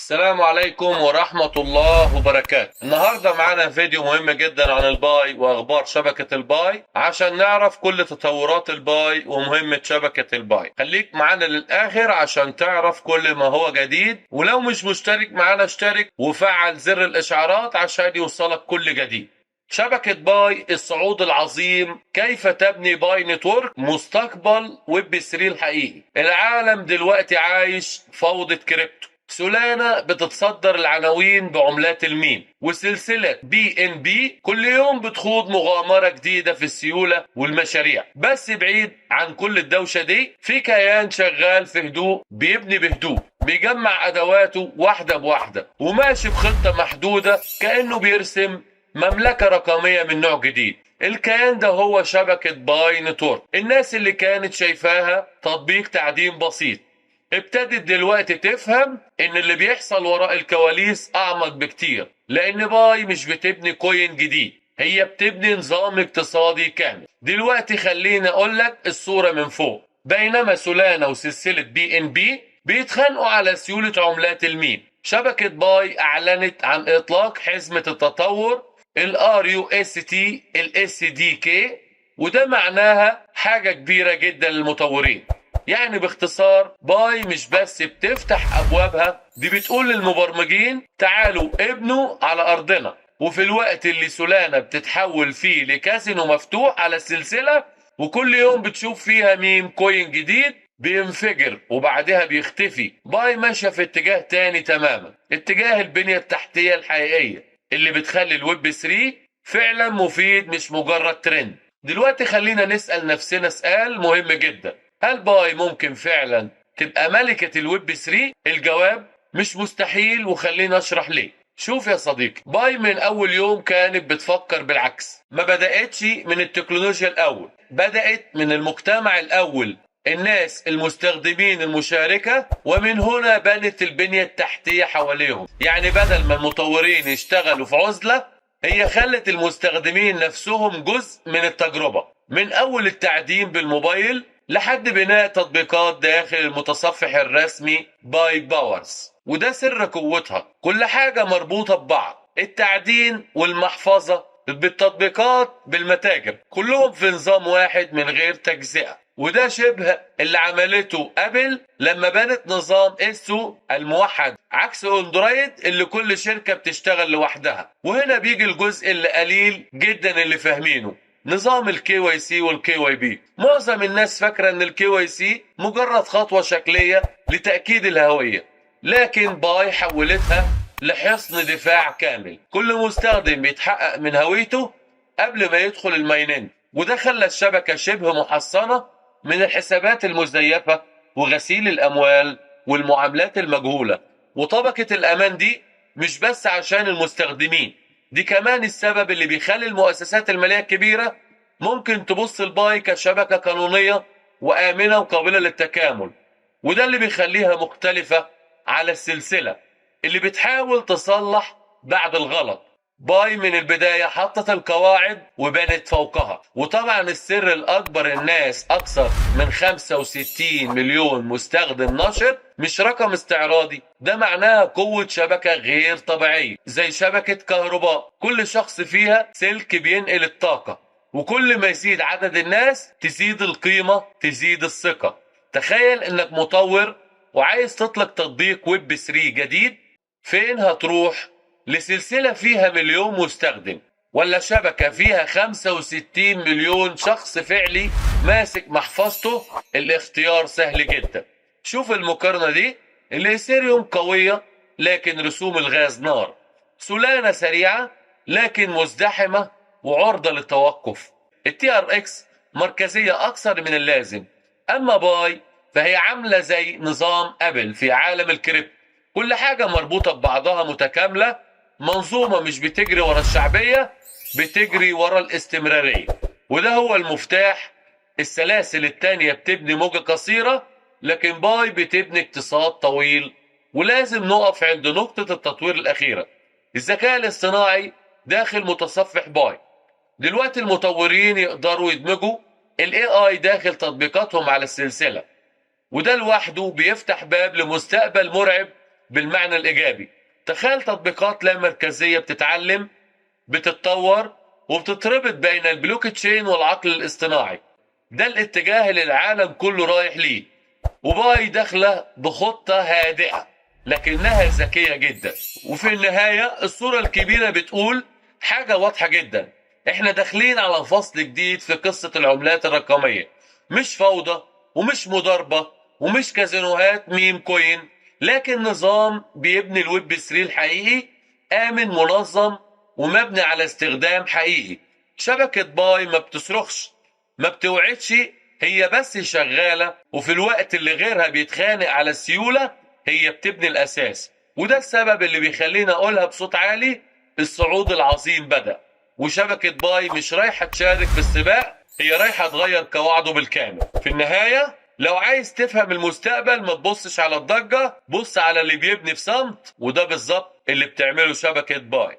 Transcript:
السلام عليكم ورحمة الله وبركاته. النهاردة معانا فيديو مهم جدا عن الباي وأخبار شبكة الباي عشان نعرف كل تطورات الباي ومهمة شبكة الباي. خليك معانا للآخر عشان تعرف كل ما هو جديد، ولو مش مشترك معانا اشترك وفعل زر الإشعارات عشان يوصلك كل جديد. شبكة باي الصعود العظيم، كيف تبني باي نتورك مستقبل ويب 3 الحقيقي. العالم دلوقتي عايش فوضى كريبتو. سولانا بتتصدر العناوين بعملات الميم، وسلسلة بي ان بي كل يوم بتخوض مغامرة جديدة في السيولة والمشاريع. بس بعيد عن كل الدوشة دي في كيان شغال في هدوء، بيبني بهدوء، بيجمع ادواته واحدة بواحدة وماشي بخطة محدودة كأنه بيرسم مملكة رقمية من نوع جديد. الكيان ده هو شبكة باي نتورك. الناس اللي كانت شايفاها تطبيق تعدين بسيط ابتدت دلوقتي تفهم ان اللي بيحصل وراء الكواليس اعمق بكتير، لان باي مش بتبني كوين جديد، هي بتبني نظام اقتصادي كامل. دلوقتي خليني اقول لك الصورة من فوق. بينما سولانا وسلسلة بي ان بي بيتخانقوا على سيولة عملات الميم، شبكة باي اعلنت عن اطلاق حزمة التطور الار يو اس تي الاس دي كي، وده معناها حاجة كبيرة جدا للمطورين. يعني باختصار باي مش بس بتفتح ابوابها، دي بتقول للمبرمجين تعالوا ابنوا على ارضنا. وفي الوقت اللي سولانا بتتحول فيه لكازينو مفتوح على السلسلة، وكل يوم بتشوف فيها ميم كوين جديد بينفجر وبعدها بيختفي، باي ماشية في اتجاه تاني تماما، اتجاه البنية التحتية الحقيقية اللي بتخلي الويب 3 فعلا مفيد مش مجرد ترند. دلوقتي خلينا نسأل نفسنا سؤال مهم جدا: هل باي ممكن فعلا تبقى ملكة الويب 3؟ الجواب مش مستحيل، وخلينا اشرح ليه. شوف يا صديقي، باي من اول يوم كانت بتفكر بالعكس. ما بدأتش من التكنولوجيا الاول، بدأت من المجتمع الاول، الناس المستخدمين المشاركة، ومن هنا بنت البنية التحتية حواليهم. يعني بدل ما المطورين يشتغلوا في عزلة، هي خلت المستخدمين نفسهم جزء من التجربة، من اول التعدين بالموبايل لحد بناء تطبيقات داخل المتصفح الرسمي باي باورز. وده سر قوتها، كل حاجة مربوطة ببعض، التعدين والمحفظة بالتطبيقات بالمتاجر، كلهم في نظام واحد من غير تجزئة. وده شبه اللي عملته ابل لما بنت نظام اسو الموحد، عكس اندرويد اللي كل شركة بتشتغل لوحدها. وهنا بيجي الجزء اللي قليل جدا اللي فاهمينه: نظام الكي واي سي والكي واي بي. معظم الناس فاكره ان الكي واي سي مجرد خطوه شكليه لتاكيد الهويه، لكن باي حولتها لحصن دفاع كامل. كل مستخدم بيتحقق من هويته قبل ما يدخل المايننج، وده خلى الشبكه شبه محصنه من الحسابات المزيفه وغسيل الاموال والمعاملات المجهوله. وطبقه الامان دي مش بس عشان المستخدمين، دي كمان السبب اللي بيخلي المؤسسات المالية الكبيرة ممكن تبص الباي كشبكة قانونية وآمنة وقابلة للتكامل. وده اللي بيخليها مختلفة على السلسلة اللي بتحاول تصلح بعد الغلط. باي من البداية حطت القواعد وبنت فوقها. وطبعا السر الأكبر: الناس أكثر من 65 مليون مستخدم نشط، مش رقم استعراضي، ده معناها قوة شبكة غير طبيعية، زي شبكة كهرباء كل شخص فيها سلك بينقل الطاقة، وكل ما يزيد عدد الناس تزيد القيمة، تزيد الثقة. تخيل انك مطور وعايز تطلق تطبيق ويب 3 جديد، فين هتروح؟ لسلسلة فيها مليون مستخدم، ولا شبكة فيها 65 مليون شخص فعلي ماسك محفظته؟ الاختيار سهل جدا. شوف المقارنة دي: الايثيريوم قوية لكن رسوم الغاز نار، سولانا سريعة لكن مزدحمة وعرضة للتوقف، التي ار اكس مركزية اكثر من اللازم. اما باي فهي عاملة زي نظام ابل في عالم الكريبتو، كل حاجة مربوطة ببعضها متكاملة، منظومة مش بتجري ورا الشعبية، بتجري ورا الاستمرارية. وده هو المفتاح. السلاسل التانية بتبني موجة قصيرة، لكن باي بتبني اقتصاد طويل. ولازم نقف عند نقطة التطوير الأخيرة: الذكاء الاصطناعي داخل متصفح باي. دلوقتي المطورين يقدروا يدمجوا ال AI داخل تطبيقاتهم على السلسلة، وده لوحده بيفتح باب لمستقبل مرعب بالمعنى الإيجابي. تخيل تطبيقات لا مركزية بتتعلم، بتتطور، وبتتربط بين البلوك تشين والعقل الاصطناعي. ده الاتجاه اللي العالم كله رايح ليه. وباي داخلة بخطة هادئة لكنها ذكية جدا. وفي النهاية الصورة الكبيرة بتقول حاجة واضحة جدا: احنا داخلين على فصل جديد في قصة العملات الرقمية. مش فوضى ومش مضاربة ومش كازينوهات ميم كوين، لكن نظام بيبني الويب 3 الحقيقي، آمن منظم ومبني على استخدام حقيقي. شبكة باي ما بتصرخش، ما بتوعدش، هي بس شغالة، وفي الوقت اللي غيرها بيتخانق على السيولة هي بتبني الأساس. وده السبب اللي بيخلينا أقولها بصوت عالي: الصعود العظيم بدأ. وشبكة باي مش رايحة تشارك في السباق، هي رايحة تغير قواعده بالكامل. في النهاية لو عايز تفهم المستقبل ما تبصش على الضجة، بص على اللي بيبني في صمت، وده بالظبط اللي بتعمله شبكة باي.